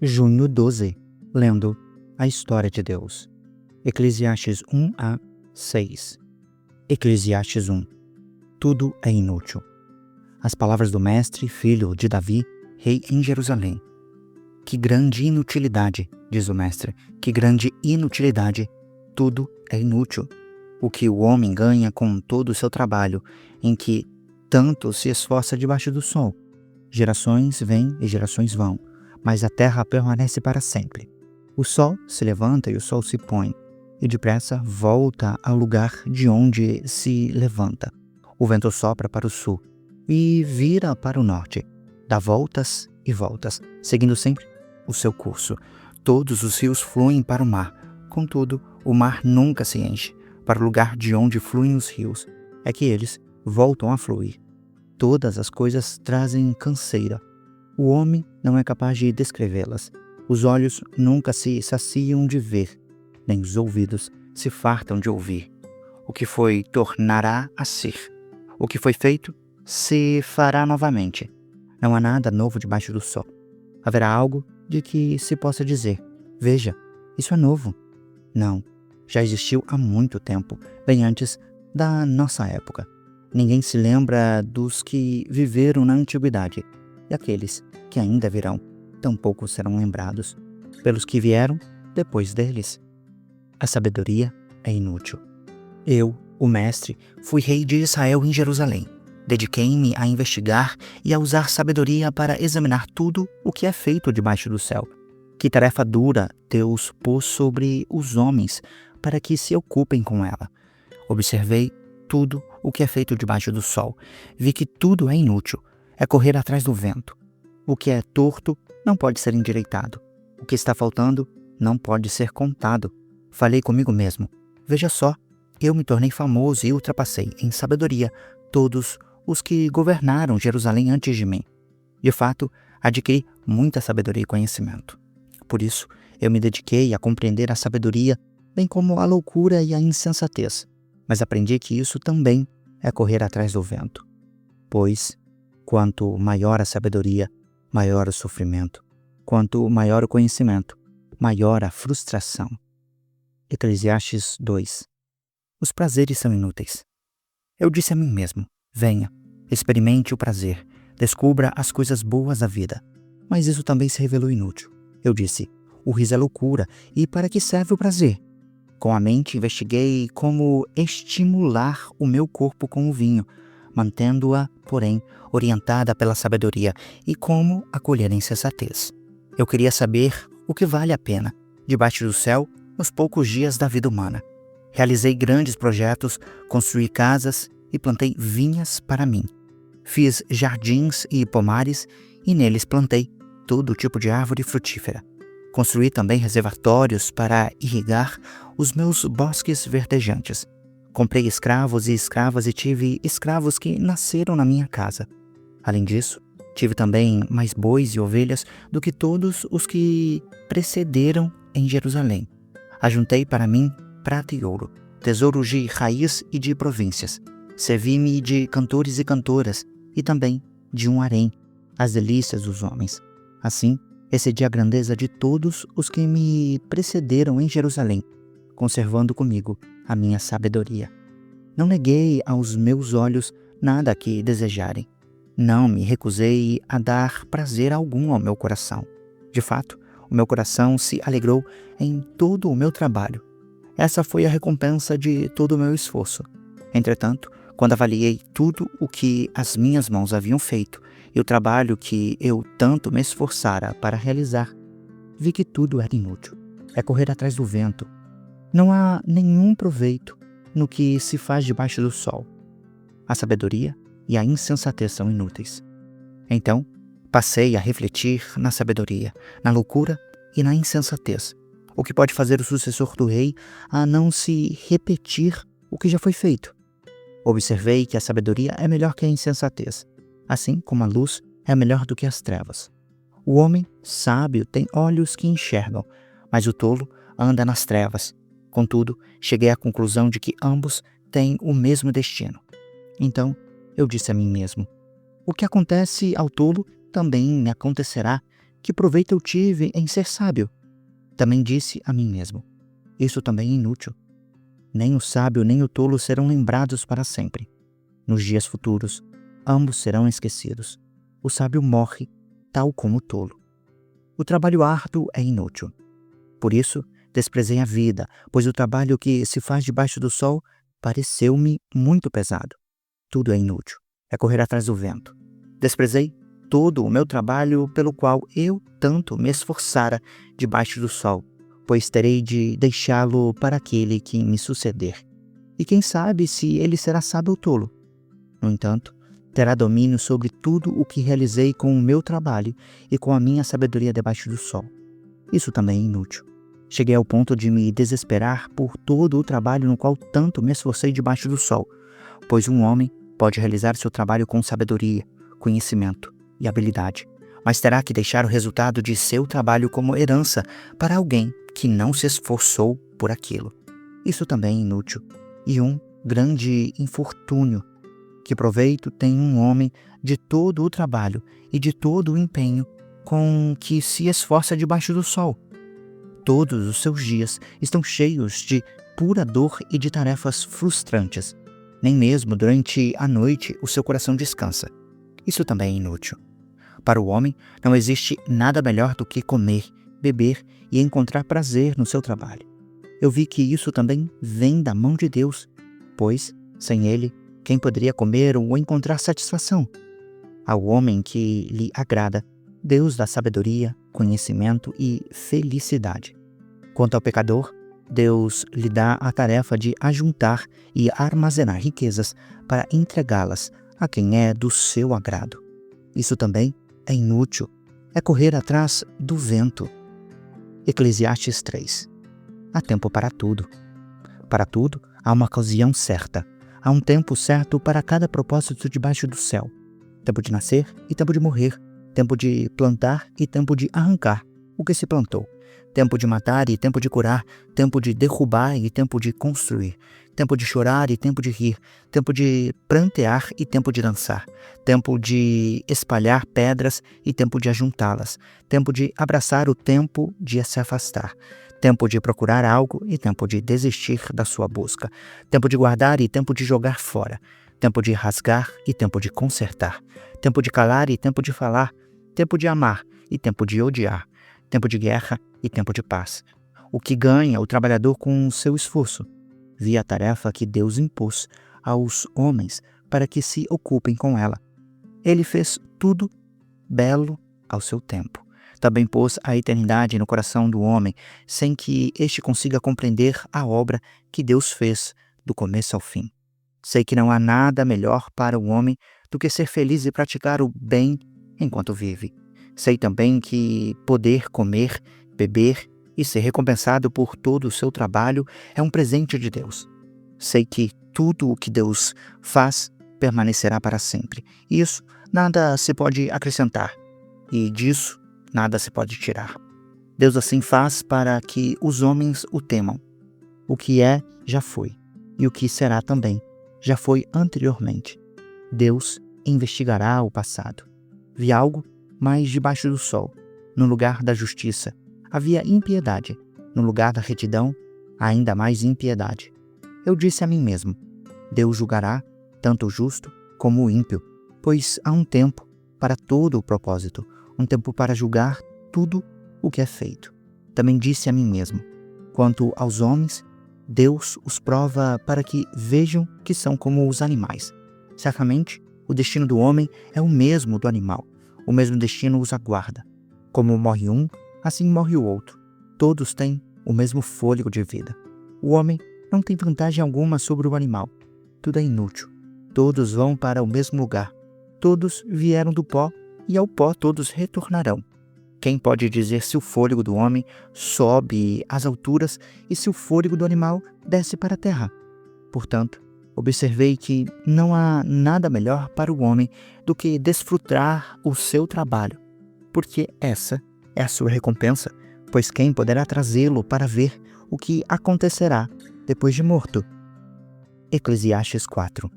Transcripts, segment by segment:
Junho 12, lendo a história de Deus. Eclesiastes 1 a 6. Eclesiastes 1. Tudo é inútil. As palavras do mestre, filho de Davi, rei em Jerusalém. Que grande inutilidade, diz o mestre, que grande inutilidade. Tudo é inútil. O que o homem ganha com todo o seu trabalho, em que tanto se esforça debaixo do sol. Gerações vêm e gerações vão, mas a terra permanece para sempre. O sol se levanta e o sol se põe, e depressa volta ao lugar de onde se levanta. O vento sopra para o sul e vira para o norte, dá voltas e voltas, seguindo sempre o seu curso. Todos os rios fluem para o mar, contudo, o mar nunca se enche. Para o lugar de onde fluem os rios, é que eles voltam a fluir. Todas as coisas trazem canseira. O homem não é capaz de descrevê-las. Os olhos nunca se saciam de ver, nem os ouvidos se fartam de ouvir. O que foi tornará a ser. O que foi feito se fará novamente. Não há nada novo debaixo do sol. Haverá algo de que se possa dizer: veja, isso é novo. Não, já existiu há muito tempo, bem antes da nossa época. Ninguém se lembra dos que viveram na antiguidade, e aqueles que ainda virão, tampouco serão lembrados pelos que vieram depois deles. A sabedoria é inútil. Eu, o mestre, fui rei de Israel em Jerusalém. Dediquei-me a investigar e a usar sabedoria para examinar tudo o que é feito debaixo do céu. Que tarefa dura Deus pôs sobre os homens para que se ocupem com ela. Observei tudo o que é feito debaixo do sol. Vi que tudo é inútil, é correr atrás do vento. O que é torto não pode ser endireitado. O que está faltando não pode ser contado. Falei comigo mesmo: veja só, eu me tornei famoso e ultrapassei em sabedoria todos os que governaram Jerusalém antes de mim. De fato, adquiri muita sabedoria e conhecimento. Por isso, eu me dediquei a compreender a sabedoria, bem como a loucura e a insensatez. Mas aprendi que isso também é correr atrás do vento. Pois, quanto maior a sabedoria, maior o sofrimento. Quanto maior o conhecimento, maior a frustração. Eclesiastes 2. Os prazeres são inúteis. Eu disse a mim mesmo: venha, experimente o prazer, descubra as coisas boas da vida. Mas isso também se revelou inútil. Eu disse: o riso é loucura, e para que serve o prazer? Com a mente investiguei como estimular o meu corpo com o vinho, mantendo-a, porém, orientada pela sabedoria, e como acolher a insensatez. Eu queria saber o que vale a pena, debaixo do céu, nos poucos dias da vida humana. Realizei grandes projetos, construí casas e plantei vinhas para mim. Fiz jardins e pomares e neles plantei todo tipo de árvore frutífera. Construí também reservatórios para irrigar os meus bosques verdejantes. Comprei escravos e escravas e tive escravos que nasceram na minha casa. Além disso, tive também mais bois e ovelhas do que todos os que precederam em Jerusalém. Ajuntei para mim prata e ouro, tesouros de raiz e de províncias. Servi-me de cantores e cantoras e também de um harém, as delícias dos homens. Assim, excedi a grandeza de todos os que me precederam em Jerusalém, conservando comigo a minha sabedoria. Não neguei aos meus olhos nada que desejarem. Não me recusei a dar prazer algum ao meu coração. De fato, o meu coração se alegrou em todo o meu trabalho. Essa foi a recompensa de todo o meu esforço. Entretanto, quando avaliei tudo o que as minhas mãos haviam feito e o trabalho que eu tanto me esforçara para realizar, vi que tudo era inútil. É correr atrás do vento. Não há nenhum proveito no que se faz debaixo do sol. A sabedoria e a insensatez são inúteis. Então, passei a refletir na sabedoria, na loucura e na insensatez. O que pode fazer o sucessor do rei a não se repetir o que já foi feito? Observei que a sabedoria é melhor que a insensatez, assim como a luz é melhor do que as trevas. O homem sábio tem olhos que enxergam, mas o tolo anda nas trevas. Contudo, cheguei à conclusão de que ambos têm o mesmo destino. Então, eu disse a mim mesmo: o que acontece ao tolo também me acontecerá, Que proveito eu tive em ser sábio? Também disse a mim mesmo: isso também é inútil. Nem o sábio nem o tolo serão lembrados para sempre. Nos dias futuros, ambos serão esquecidos. O sábio morre, tal como o tolo. O trabalho árduo é inútil. Por isso, desprezei a vida, pois o trabalho que se faz debaixo do sol pareceu-me muito pesado. Tudo é inútil, é correr atrás do vento. Desprezei todo o meu trabalho pelo qual eu tanto me esforçara debaixo do sol, pois terei de deixá-lo para aquele que me suceder. E quem sabe se ele será sábio ou tolo? No entanto, terá domínio sobre tudo o que realizei com o meu trabalho e com a minha sabedoria debaixo do sol. Isso também é inútil. Cheguei ao ponto de me desesperar por todo o trabalho no qual tanto me esforcei debaixo do sol, pois um homem pode realizar seu trabalho com sabedoria, conhecimento e habilidade, mas terá que deixar o resultado de seu trabalho como herança para alguém que não se esforçou por aquilo. Isso também é inútil e um grande infortúnio. Que proveito tem um homem de todo o trabalho e de todo o empenho com que se esforça debaixo do sol? Todos os seus dias estão cheios de pura dor e de tarefas frustrantes. Nem mesmo durante a noite o seu coração descansa. Isso também é inútil. Para o homem, não existe nada melhor do que comer, beber e encontrar prazer no seu trabalho. Eu vi que isso também vem da mão de Deus, pois, sem ele, quem poderia comer ou encontrar satisfação? Ao homem que lhe agrada, Deus dá sabedoria, conhecimento e felicidade. Quanto ao pecador, Deus lhe dá a tarefa de ajuntar e armazenar riquezas para entregá-las a quem é do seu agrado. Isso também é inútil, é correr atrás do vento. Eclesiastes 3. Há tempo para tudo. Para tudo há uma ocasião certa. Há um tempo certo para cada propósito debaixo do céu. Tempo de nascer e tempo de morrer. Tempo de plantar e tempo de arrancar o que se plantou. Tempo de matar e tempo de curar. Tempo de derrubar e tempo de construir. Tempo de chorar e tempo de rir. Tempo de prantear e tempo de dançar. Tempo de espalhar pedras e tempo de ajuntá-las. Tempo de abraçar o tempo de se afastar. Tempo de procurar algo e tempo de desistir da sua busca. Tempo de guardar e tempo de jogar fora. Tempo de rasgar e tempo de consertar. Tempo de calar e tempo de falar. Tempo de amar e tempo de odiar. Tempo de guerra e tempo de paz. O que ganha o trabalhador com o seu esforço? Vi a tarefa que Deus impôs aos homens para que se ocupem com ela. Ele fez tudo belo ao seu tempo. Também pôs a eternidade no coração do homem, sem que este consiga compreender a obra que Deus fez do começo ao fim. Sei que não há nada melhor para o homem do que ser feliz e praticar o bem enquanto vive. Sei também que poder comer, beber e ser recompensado por todo o seu trabalho é um presente de Deus. Sei que tudo o que Deus faz permanecerá para sempre. Isso nada se pode acrescentar, e disso nada se pode tirar. Deus assim faz para que os homens o temam. O que é, já foi, e o que será também, já foi anteriormente. Deus investigará o passado. Vi algo mais debaixo do sol. No lugar da justiça havia impiedade. No lugar da retidão, ainda mais impiedade. Eu disse a mim mesmo: Deus julgará tanto o justo como o ímpio, pois há um tempo para todo o propósito, um tempo para julgar tudo o que é feito. Também disse a mim mesmo: quanto aos homens, Deus os prova para que vejam que são como os animais. Certamente, o destino do homem é o mesmo do animal. O mesmo destino os aguarda. Como morre um, assim morre o outro. Todos têm o mesmo fôlego de vida. O homem não tem vantagem alguma sobre o animal. Tudo é inútil. Todos vão para o mesmo lugar. Todos vieram do pó, e ao pó todos retornarão. Quem pode dizer se o fôlego do homem sobe às alturas e se o fôlego do animal desce para a terra? Portanto, observei que não há nada melhor para o homem do que desfrutar o seu trabalho, porque essa é a sua recompensa, pois quem poderá trazê-lo para ver o que acontecerá depois de morto? Eclesiastes 4.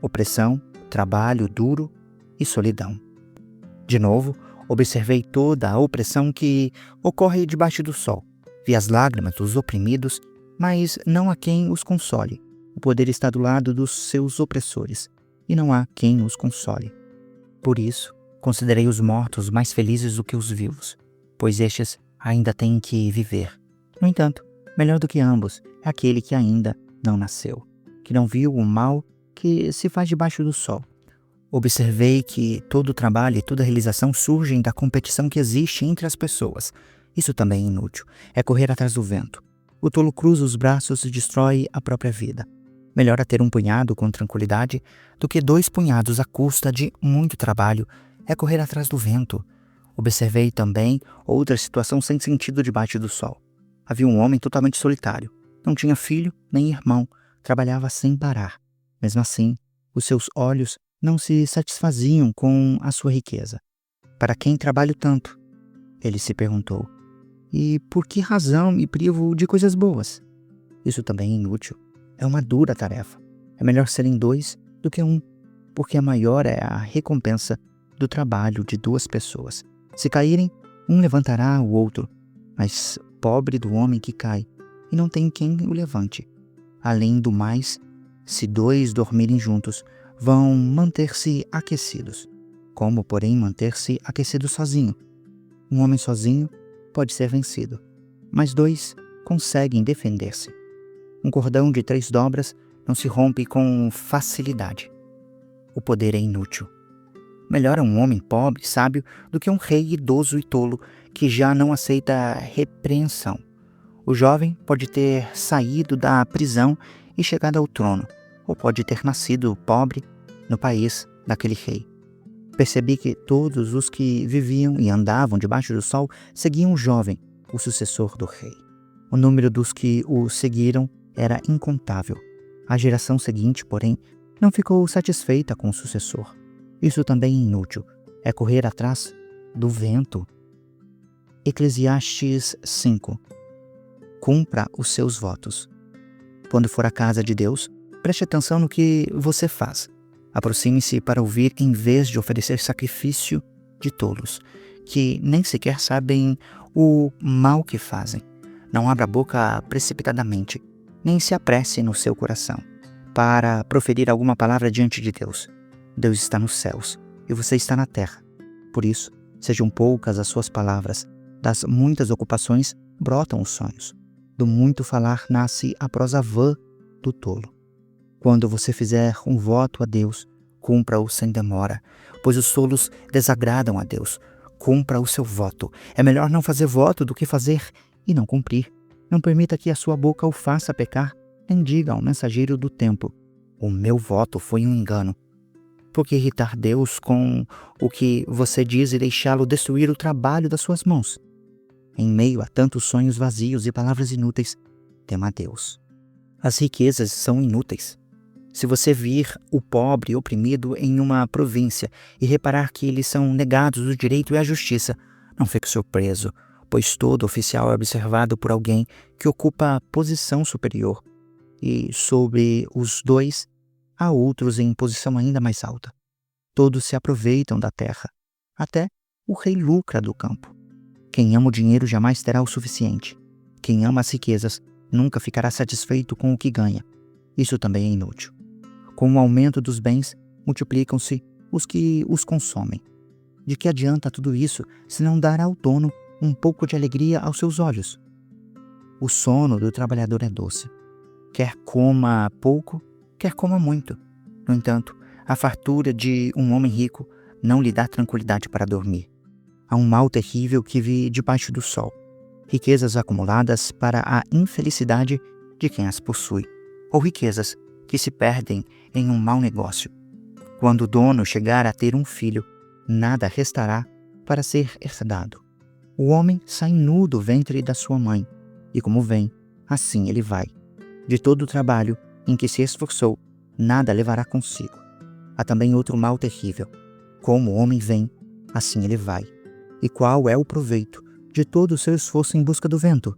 Opressão, trabalho duro e solidão. De novo, Observei toda a opressão que ocorre debaixo do sol. Vi as lágrimas dos oprimidos, mas não há quem os console. O poder está do lado dos seus opressores, e não há quem os console. Por isso, considerei os mortos mais felizes do que os vivos, pois estes ainda têm que viver. No entanto, melhor do que ambos é aquele que ainda não nasceu, que não viu o mal que se faz debaixo do sol. Observei que todo o trabalho e toda a realização surgem da competição que existe entre as pessoas. Isso também é inútil, é correr atrás do vento. O tolo cruza os braços e destrói a própria vida. Melhor é ter um punhado com tranquilidade do que 2 punhados à custa de muito trabalho, é correr atrás do vento. Observei também outra situação sem sentido debaixo do sol. Havia um homem totalmente solitário. Não tinha filho nem irmão, trabalhava sem parar. Mesmo assim, os seus olhos não se satisfaziam com a sua riqueza. Para quem trabalho tanto? Ele se perguntou. E por que razão me privo de coisas boas? Isso também é inútil. É uma dura tarefa. É melhor serem 2 do que 1, porque a maior é a recompensa do trabalho de 2 pessoas. Se caírem, um levantará o outro, mas pobre do homem que cai, e não tem quem o levante. Além do mais, se 2 dormirem juntos, vão manter-se aquecidos. Como, porém, manter-se aquecido sozinho? Um homem sozinho pode ser vencido, mas 2 conseguem defender-se. Um cordão de 3 dobras não se rompe com facilidade. O poder é inútil. Melhor é um homem pobre e sábio do que um rei idoso e tolo que já não aceita repreensão. O jovem pode ter saído da prisão e chegado ao trono, ou pode ter nascido pobre no país daquele rei. Percebi que todos os que viviam e andavam debaixo do sol seguiam o jovem, o sucessor do rei. O número dos que o seguiram era incontável. A geração seguinte, porém, não ficou satisfeita com o sucessor. Isso também é inútil. É correr atrás do vento. Eclesiastes 5. Cumpra os seus votos. Quando for à casa de Deus, preste atenção no que você faz. Aproxime-se para ouvir em vez de oferecer sacrifício de tolos, que nem sequer sabem o mal que fazem. Não abra a boca precipitadamente, nem se apresse no seu coração para proferir alguma palavra diante de Deus. Deus está nos céus e você está na terra. Por isso, sejam poucas as suas palavras. Das muitas ocupações brotam os sonhos. Do muito falar nasce a prosa vã do tolo. Quando você fizer um voto a Deus, cumpra-o sem demora, pois os tolos desagradam a Deus. Cumpra o seu voto. É melhor não fazer voto do que fazer e não cumprir. Não permita que a sua boca o faça pecar, nem diga ao mensageiro do templo: o meu voto foi um engano. Por que irritar Deus com o que você diz e deixá-lo destruir o trabalho das suas mãos? Em meio a tantos sonhos vazios e palavras inúteis, tema a Deus. As riquezas são inúteis. Se você vir o pobre oprimido em uma província e reparar que eles são negados o direito e a justiça, não fique surpreso, pois todo oficial é observado por alguém que ocupa posição superior, e sobre os 2 há outros em posição ainda mais alta. Todos se aproveitam da terra, até o rei lucra do campo. Quem ama o dinheiro jamais terá o suficiente. Quem ama as riquezas nunca ficará satisfeito com o que ganha. Isso também é inútil. Com o aumento dos bens, multiplicam-se os que os consomem. De que adianta tudo isso se não dar ao dono um pouco de alegria aos seus olhos? O sono do trabalhador é doce. Quer coma pouco, quer coma muito. No entanto, a fartura de um homem rico não lhe dá tranquilidade para dormir. Há um mal terrível que vive debaixo do sol. Riquezas acumuladas para a infelicidade de quem as possui, ou riquezas que se perdem em um mau negócio. Quando o dono chegar a ter um filho, nada restará para ser herdado. O homem sai nu do ventre da sua mãe, e como vem, assim ele vai. De todo o trabalho em que se esforçou, nada levará consigo. Há também outro mal terrível. Como o homem vem, assim ele vai. E qual é o proveito de todo o seu esforço em busca do vento?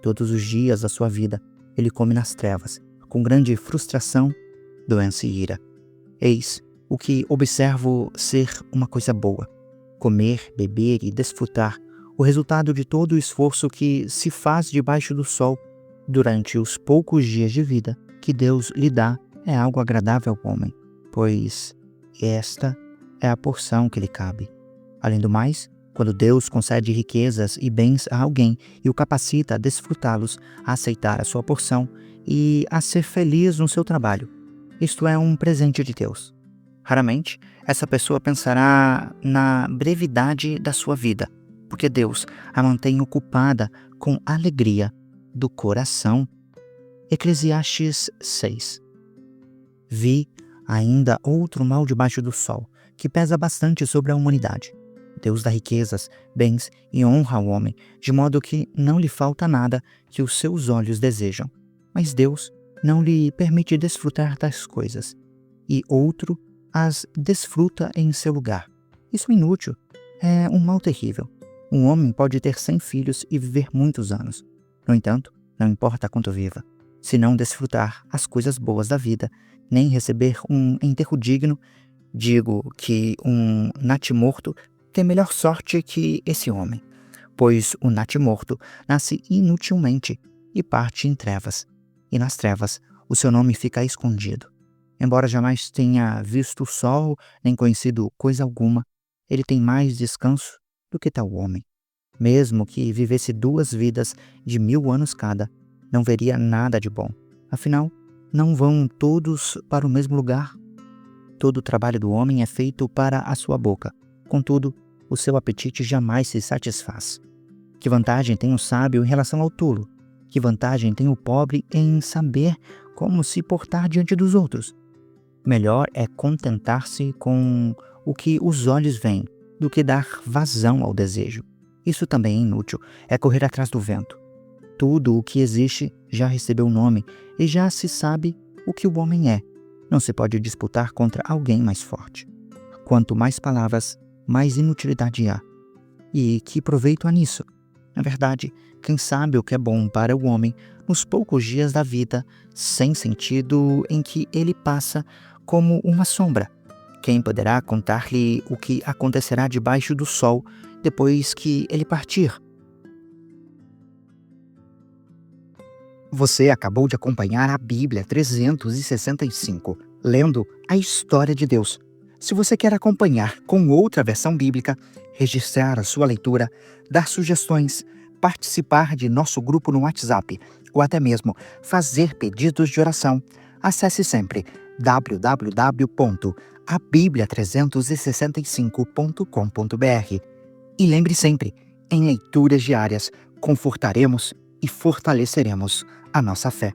Todos os dias da sua vida, ele come nas trevas, com grande frustração, doença e ira. Eis o que observo ser uma coisa boa. comer, beber e desfrutar o resultado de todo o esforço que se faz debaixo do sol durante os poucos dias de vida que Deus lhe dá é algo agradável ao homem, pois esta é a porção que lhe cabe. Além do mais, quando Deus concede riquezas e bens a alguém e o capacita a desfrutá-los, a aceitar a sua porção e a ser feliz no seu trabalho, isto é um presente de Deus. Raramente, essa pessoa pensará na brevidade da sua vida, porque Deus a mantém ocupada com alegria do coração. Eclesiastes 6. Vi ainda outro mal debaixo do sol, que pesa bastante sobre a humanidade. Deus dá riquezas, bens e honra ao homem, de modo que não lhe falta nada que os seus olhos desejam. Mas Deus não lhe permite desfrutar tais coisas, e outro as desfruta em seu lugar. Isso é inútil, é um mal terrível. Um homem pode ter 100 filhos e viver muitos anos. No entanto, não importa quanto viva, se não desfrutar as coisas boas da vida, nem receber um enterro digno, digo que um natimorto tem melhor sorte que esse homem, pois o natimorto nasce inutilmente e parte em trevas, e nas trevas o seu nome fica escondido. Embora jamais tenha visto o sol nem conhecido coisa alguma, ele tem mais descanso do que tal homem. Mesmo que vivesse 2 vidas de 1000 anos cada, não veria nada de bom. Afinal, não vão todos para o mesmo lugar? Todo o trabalho do homem é feito para a sua boca. Contudo, o seu apetite jamais se satisfaz. Que vantagem tem o sábio em relação ao tolo? Que vantagem tem o pobre em saber como se portar diante dos outros? Melhor é contentar-se com o que os olhos veem, do que dar vazão ao desejo. Isso também é inútil, é correr atrás do vento. Tudo o que existe já recebeu nome e já se sabe o que o homem é. Não se pode disputar contra alguém mais forte. Quanto mais palavras, mais inutilidade há. E que proveito há nisso? Na verdade, quem sabe o que é bom para o homem nos poucos dias da vida, sem sentido em que ele passa como uma sombra? Quem poderá contar-lhe o que acontecerá debaixo do sol depois que ele partir? Você acabou de acompanhar a Bíblia 365, lendo a história de Deus. Se você quer acompanhar com outra versão bíblica, registrar a sua leitura, dar sugestões, participar de nosso grupo no WhatsApp ou até mesmo fazer pedidos de oração, acesse sempre www.abiblia365.com.br. E lembre sempre, em leituras diárias, confortaremos e fortaleceremos a nossa fé.